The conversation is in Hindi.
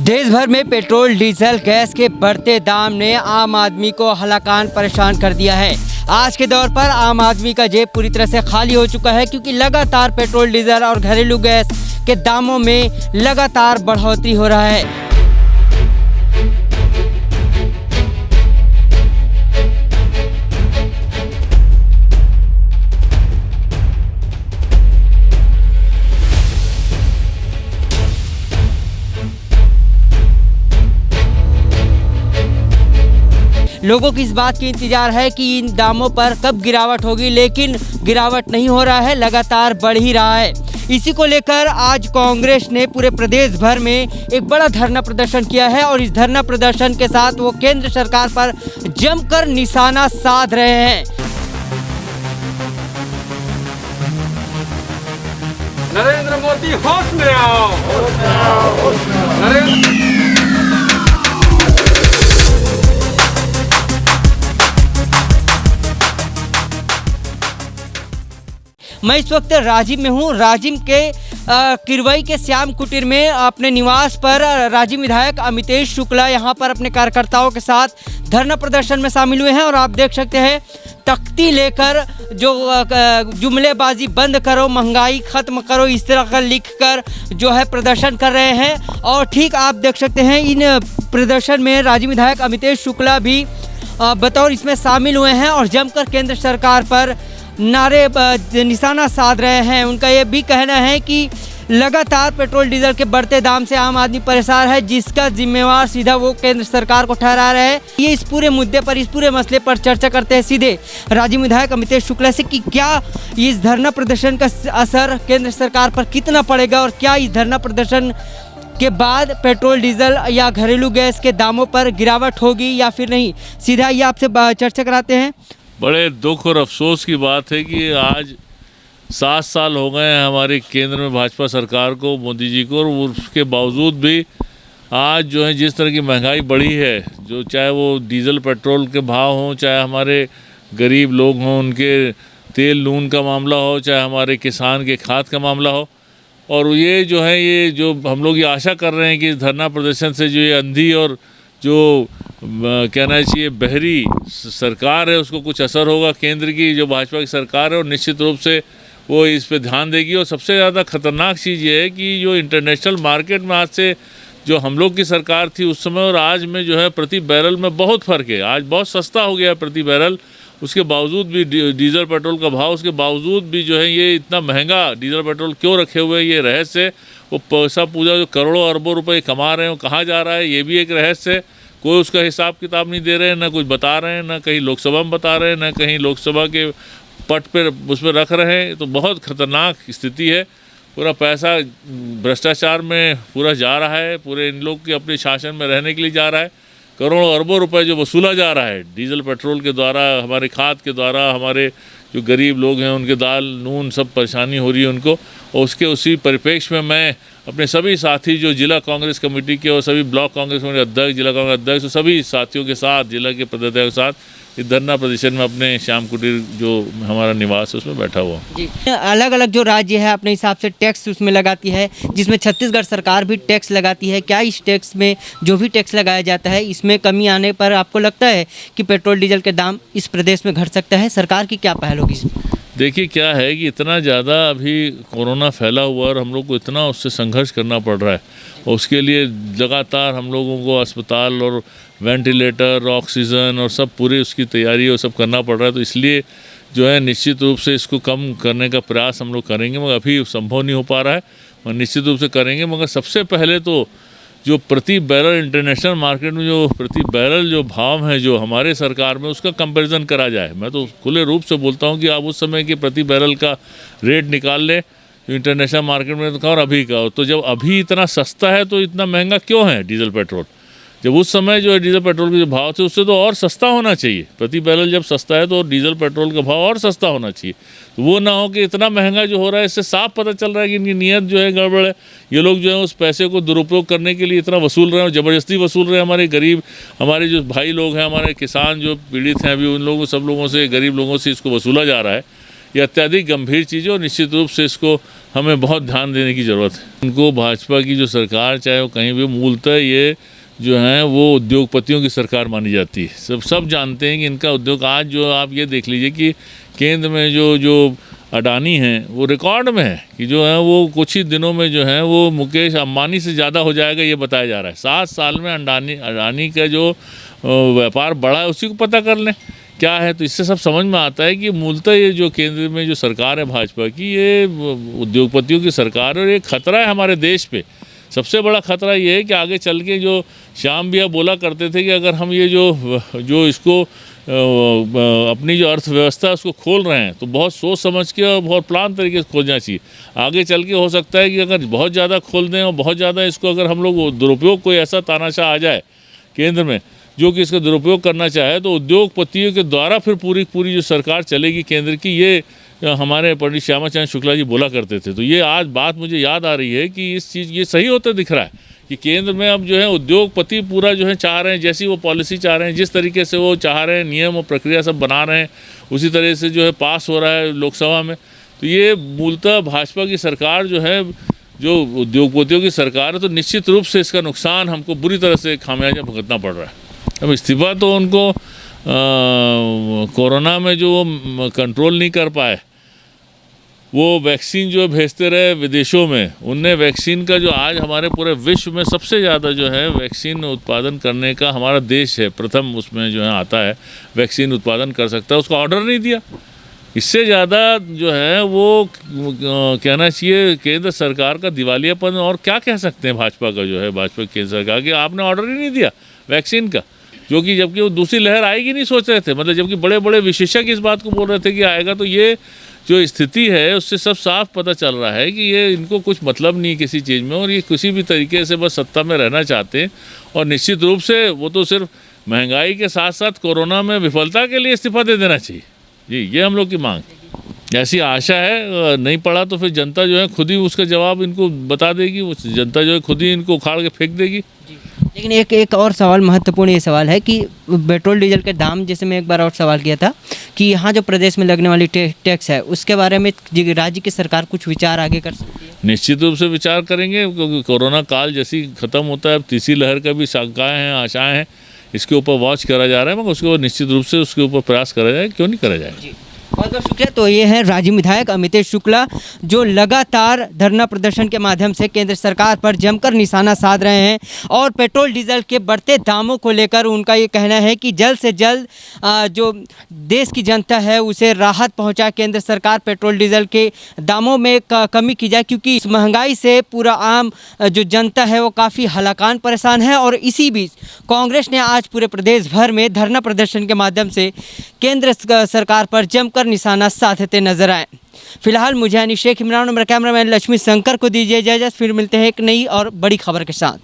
देश भर में पेट्रोल डीजल गैस के बढ़ते दाम ने आम आदमी को हलाकान परेशान कर दिया है। आज के दौर पर आम आदमी का जेब पूरी तरह से खाली हो चुका है, क्योंकि लगातार पेट्रोल डीजल और घरेलू गैस के दामों में लगातार बढ़ोतरी हो रहा है। लोगों की इस बात की इंतजार है कि इन दामों पर कब गिरावट होगी, लेकिन गिरावट नहीं हो रहा है, लगातार बढ़ ही रहा है। इसी को लेकर आज कांग्रेस ने पूरे प्रदेश भर में एक बड़ा धरना प्रदर्शन किया है और इस धरना प्रदर्शन के साथ वो केंद्र सरकार पर जमकर निशाना साध रहे हैं। नरेंद्र मोदी होश में आओ, मैं इस वक्त राजिम में हूँ। राजिम के किरवई के श्याम कुटीर में अपने निवास पर राजिम विधायक अमितेश शुक्ला यहाँ पर अपने कार्यकर्ताओं के साथ धरना प्रदर्शन में शामिल हुए हैं और आप देख सकते हैं तख्ती लेकर जो जुमलेबाजी बंद करो, महंगाई ख़त्म करो, इस तरह का लिख कर जो है प्रदर्शन कर रहे हैं। और ठीक आप देख सकते हैं इन प्रदर्शन में राजिम विधायक अमितेश शुक्ला भी बतौर इसमें शामिल हुए हैं और जमकर केंद्र सरकार पर नारे निशाना साध रहे हैं। उनका ये भी कहना है कि लगातार पेट्रोल डीजल के बढ़ते दाम से आम आदमी परेशान है, जिसका जिम्मेवार सीधा वो केंद्र सरकार को ठहरा रहे हैं। ये इस पूरे मुद्दे पर, इस पूरे मसले पर चर्चा करते हैं सीधे राजिम विधायक अमितेश शुक्ला से कि क्या इस धरना प्रदर्शन का असर केंद्र सरकार पर कितना पड़ेगा और क्या इस धरना प्रदर्शन के बाद पेट्रोल डीजल या घरेलू गैस के दामों पर गिरावट होगी या फिर नहीं। सीधा ये आपसे चर्चा कराते हैं। बड़े दुख और अफसोस की बात है कि आज 7 साल हो गए हैं हमारे केंद्र में भाजपा सरकार को, मोदी जी को, और उसके बावजूद भी आज जो है जिस तरह की महंगाई बढ़ी है, जो चाहे वो डीजल पेट्रोल के भाव हों, चाहे हमारे गरीब लोग हों उनके तेल नून का मामला हो, चाहे हमारे किसान के खाद का मामला हो, और ये जो है ये जो हम लोग ये आशा कर रहे हैं कि इस धरना प्रदर्शन से जो ये अंधी और जो कहना चाहिए बहरी सरकार है उसको कुछ असर होगा। केंद्र की जो भाजपा की सरकार है और निश्चित रूप से वो इस पे ध्यान देगी। और सबसे ज़्यादा ख़तरनाक चीज़ ये है कि जो इंटरनेशनल मार्केट में आज से जो हम लोग की सरकार थी उस समय और आज में जो है प्रति बैरल में बहुत फ़र्क है। आज बहुत सस्ता हो गया है प्रति बैरल, उसके बावजूद भी डीजल पेट्रोल का भाव, उसके बावजूद भी जो है ये इतना महंगा डीजल पेट्रोल क्यों रखे हुए हैं, ये रहस्य। वो पैसा पूजा जो करोड़ों अरबों रुपए कमा रहे हैं वो कहाँ जा रहा है, ये भी एक रहस्य है। कोई उसका हिसाब किताब नहीं दे रहे हैं, ना कुछ बता रहे हैं, ना कहीं लोकसभा में बता रहे हैं, ना कहीं लोकसभा के पट पर उस पर रख रहे हैं। तो बहुत ख़तरनाक स्थिति है। पूरा पैसा भ्रष्टाचार में पूरा जा रहा है, पूरे इन लोग के अपने शासन में रहने के लिए जा रहा है। करोड़ों अरबों रुपए जो वसूला जा रहा है डीजल पेट्रोल के द्वारा, हमारे खाद के द्वारा, हमारे जो गरीब लोग हैं उनके दाल नून सब परेशानी हो रही है उनको। और उसके उसी परिप्रेक्ष्य में मैं अपने सभी साथी जो जिला कांग्रेस कमेटी के और सभी ब्लॉक कांग्रेस कमेटी अध्यक्ष, जिला कांग्रेस अध्यक्ष, सभी साथियों के साथ, जिला के पदाधिकारियों के साथ इस धरना प्रदर्शन में अपने श्याम कुटीर जो हमारा निवास है उसमें बैठा हुआ। जी, अलग अलग जो राज्य है अपने हिसाब से टैक्स उसमें लगाती है, जिसमें छत्तीसगढ़ सरकार भी टैक्स लगाती है। क्या इस टैक्स में जो भी टैक्स लगाया जाता है इसमें कमी आने पर आपको लगता है कि पेट्रोल डीजल के दाम इस प्रदेश में घट सकता है? सरकार की क्या पहल होगी इसमें? देखिए क्या है कि इतना ज़्यादा अभी कोरोना फैला हुआ और हम लोग को इतना उससे संघर्ष करना पड़ रहा है और उसके लिए लगातार हम लोगों को अस्पताल और वेंटिलेटर, ऑक्सीजन और सब पूरी उसकी तैयारी और सब करना पड़ रहा है। तो इसलिए जो है निश्चित रूप से इसको कम करने का प्रयास हम लोग करेंगे, मगर अभी संभव नहीं हो पा रहा है, मगर निश्चित रूप से करेंगे। मगर सबसे पहले तो जो प्रति बैरल इंटरनेशनल मार्केट में जो प्रति बैरल जो भाव है जो हमारे सरकार में, उसका कंपैरिजन करा जाए। मैं तो खुले रूप से बोलता हूँ कि आप उस समय के प्रति बैरल का रेट निकाल ले जो इंटरनेशनल मार्केट में का और अभी का। तो जब अभी इतना सस्ता है तो इतना महंगा क्यों है डीजल पेट्रोल? जब उस समय जो है डीजल पेट्रोल के जो भाव थे उससे तो और सस्ता होना चाहिए। प्रति बैरल जब सस्ता है तो डीजल पेट्रोल का भाव और सस्ता होना चाहिए। तो वो ना हो कि इतना महंगा जो हो रहा है, इससे साफ पता चल रहा है कि इनकी नीयत जो है गड़बड़ है। ये लोग जो है उस पैसे को दुरुपयोग करने के लिए इतना वसूल रहे हैं, ज़बरदस्ती वसूल रहे हैं। हमारे गरीब, हमारे जो भाई लोग हैं, हमारे किसान जो पीड़ित हैं अभी, उन लोगों सब लोगों से, गरीब लोगों से इसको वसूला जा रहा है। ये अत्यधिक गंभीर चीज़ है और निश्चित रूप से इसको हमें बहुत ध्यान देने की ज़रूरत है। उनको भाजपा की जो सरकार चाहे वो कहीं भी मूलतः ये जो है वो उद्योगपतियों की सरकार मानी जाती है। सब जानते हैं कि इनका उद्योग आज जो आप ये देख लीजिए कि केंद्र में जो अडानी हैं वो रिकॉर्ड में है कि जो है वो कुछ ही दिनों में जो है वो मुकेश अंबानी से ज़्यादा हो जाएगा, ये बताया जा रहा है। 7 साल में अडानी का जो व्यापार बढ़ा है उसी को पता कर लें क्या है। तो इससे सब समझ में आता है कि मूलतः ये जो केंद्र में जो सरकार है भाजपा की, ये उद्योगपतियों की सरकार है और ये खतरा है हमारे देश पे। सबसे बड़ा खतरा ये है कि आगे चल के जो श्याम भैया बोला करते थे कि अगर हम ये जो इसको अपनी जो अर्थव्यवस्था है उसको खोल रहे हैं तो बहुत सोच समझ के और बहुत प्लान तरीके से खोलना चाहिए। आगे चल के हो सकता है कि अगर बहुत ज़्यादा खोल दें और बहुत ज़्यादा इसको अगर हम लोग दुरुपयोग, कोई ऐसा तानाशाह आ जाए केंद्र में जो कि इसका दुरुपयोग करना चाहे, तो उद्योगपतियों के द्वारा फिर पूरी जो सरकार चलेगी केंद्र की, ये हमारे पंडित श्यामा चरण शुक्ला जी बोला करते थे। तो ये आज बात मुझे याद आ रही है कि इस चीज़ ये सही होता दिख रहा है कि केंद्र में अब जो है उद्योगपति पूरा जो है चाह रहे हैं, जैसी वो पॉलिसी चाह रहे हैं, जिस तरीके से वो चाह रहे हैं, नियम और प्रक्रिया सब बना रहे हैं, उसी तरह से जो है पास हो रहा है लोकसभा में। तो ये मूलतः भाजपा की सरकार जो है, जो उद्योगपतियों की सरकार है, तो निश्चित रूप से इसका नुकसान हमको बुरी तरह से खामियाजा भुगतना पड़ रहा है। अब इस्तीफा तो उनको कोरोना में जो कंट्रोल नहीं कर पाए, वो वैक्सीन जो भेजते रहे विदेशों में, उनने वैक्सीन का जो आज हमारे पूरे विश्व में सबसे ज़्यादा जो है वैक्सीन उत्पादन करने का हमारा देश है, प्रथम उसमें जो है आता है, वैक्सीन उत्पादन कर सकता है, उसको ऑर्डर नहीं दिया। इससे ज़्यादा जो है वो कहना चाहिए केंद्र सरकार का दिवालियापन। और क्या कह सकते हैं भाजपा का जो है, भाजपा केंद्र सरकार कि आपने ऑर्डर ही नहीं दिया वैक्सीन का, जो कि जबकि वो दूसरी लहर आएगी नहीं सोच रहे थे, मतलब जबकि बड़े बड़े विशेषज्ञ इस बात को बोल रहे थे कि आएगा। तो ये जो स्थिति है उससे सब साफ पता चल रहा है कि ये इनको कुछ मतलब नहीं किसी चीज़ में, और ये किसी भी तरीके से बस सत्ता में रहना चाहते हैं। और निश्चित रूप से वो तो सिर्फ महंगाई के साथ साथ कोरोना में विफलता के लिए इस्तीफा दे देना चाहिए जी, ये हम लोग की मांग। ऐसी आशा है, नहीं पड़ा तो फिर जनता जो है खुद ही उसका जवाब इनको बता देगी, उस जनता जो है खुद ही इनको उखाड़ के फेंक देगी। लेकिन एक और सवाल, महत्वपूर्ण ये सवाल है कि पेट्रोल डीजल के दाम, जैसे मैं एक बार और सवाल किया था कि यहाँ जो प्रदेश में लगने वाली टैक्स है उसके बारे में राज्य की सरकार कुछ विचार आगे कर सकती है? निश्चित रूप से विचार करेंगे, क्योंकि कोरोना काल जैसी ख़त्म होता है, अब तीसरी लहर का भी शंकाएँ हैं, आशाएँ हैं, इसके ऊपर वॉच करा जा रहा है, मगर उसके ऊपर निश्चित रूप से उसके ऊपर प्रयास करा जाए, क्यों नहीं करा जाए। बहुत बहुत शुक्रिया। तो ये है राजिम विधायक अमितेश शुक्ला, जो लगातार धरना प्रदर्शन के माध्यम से केंद्र सरकार पर जमकर निशाना साध रहे हैं और पेट्रोल डीजल के बढ़ते दामों को लेकर उनका ये कहना है कि जल्द से जल्द जो देश की जनता है उसे राहत पहुंचाए केंद्र सरकार, पेट्रोल डीजल के दामों में कमी की जाए, क्योंकि इस महंगाई से पूरा आम जो जनता है वो काफ़ी हलाकान परेशान है। और इसी बीच कांग्रेस ने आज पूरे प्रदेश भर में धरना प्रदर्शन के माध्यम से केंद्र सरकार पर जमकर निशाना साधते नजर आए। फिलहाल मुझे यानी शेख इमरान और मेरा कैमरामैन लक्ष्मी शंकर को दीजिए इजाजत। फिर मिलते हैं एक नई और बड़ी खबर के साथ।